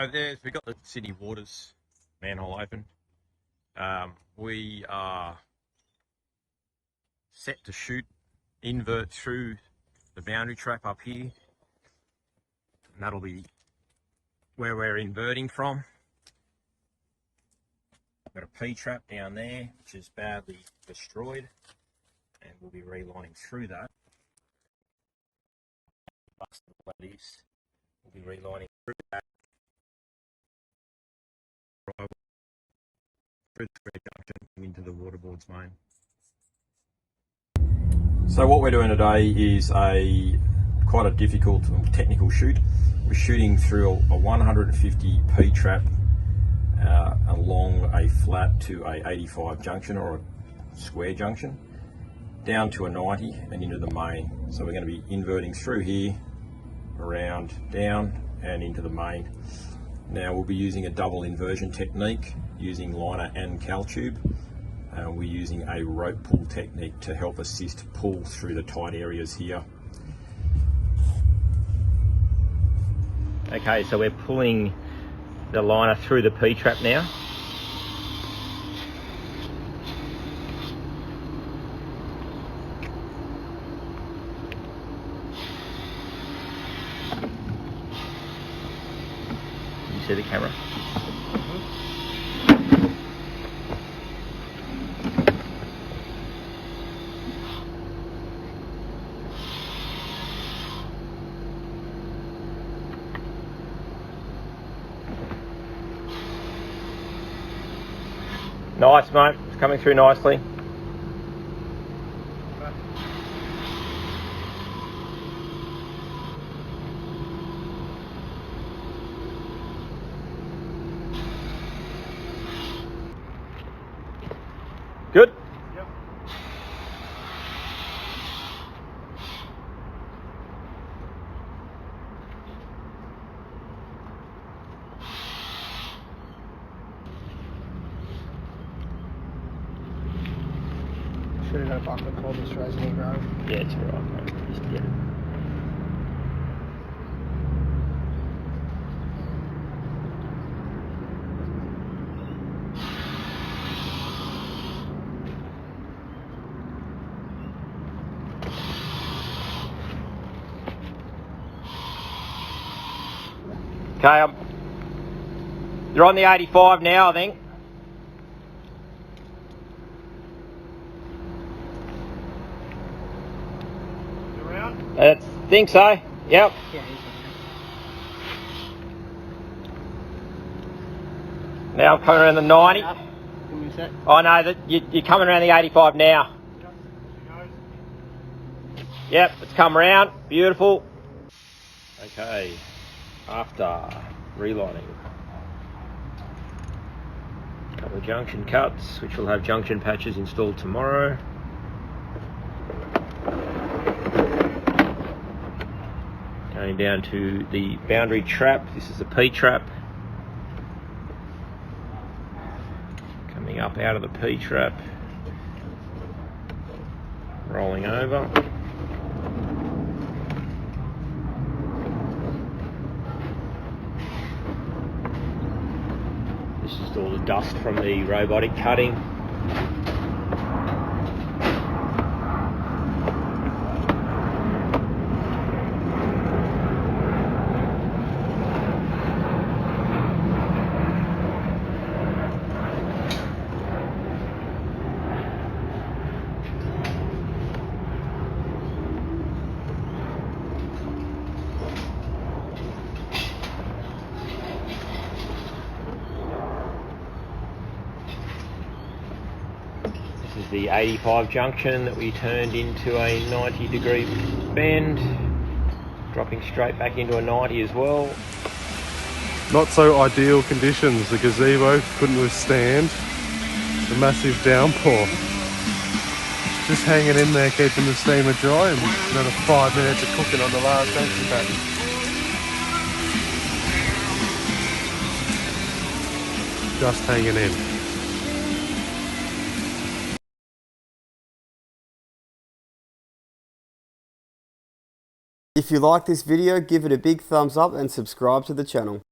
So we've got the Sydney Waters manhole open. We are set to shoot, invert through the boundary trap up here. And that'll be where we're inverting from. We've got a P-trap down there, which is badly destroyed. And we'll be relining through that. We'll be relining through that. Through the junction into the waterboards main. So what we're doing today is quite a difficult technical shoot. We're shooting through a 150 P-trap along a flat to a 85 junction or a square junction, down to a 90 and into the main. So we're going to be inverting through here, around, down and into the main. Now we'll be using a double inversion technique using liner and cal tube. We're using a rope pull technique to help assist pull through the tight areas here. Okay, so we're pulling the liner through the P-trap now. Can you see the camera? Nice, mate. It's coming through nicely. Good? Yep. Should have got a bucket called this Relining Grove. Yeah, it's alright, mate. Just get it. Okay, you're on the 85 now, I think. I think so. Yep. Yeah, Now I'm coming around the 90. Give me a sec. Oh no, that you're coming around the 85 now. Yep, it's come around. Beautiful. Okay, after relining, a couple of junction cuts, which will have junction patches installed tomorrow. Going down to the boundary trap. This is the P-trap. Coming up out of the P-trap, rolling over. This is all the dust from the robotic cutting. This is the 85 junction that we turned into a 90-degree bend, dropping straight back into a 90 as well. Not so ideal conditions. The gazebo couldn't withstand the massive downpour. Just hanging in there, keeping the steamer dry, and another 5 minutes of cooking on the last junction patch. Just hanging in. If you like this video, give it a big thumbs up and subscribe to the channel.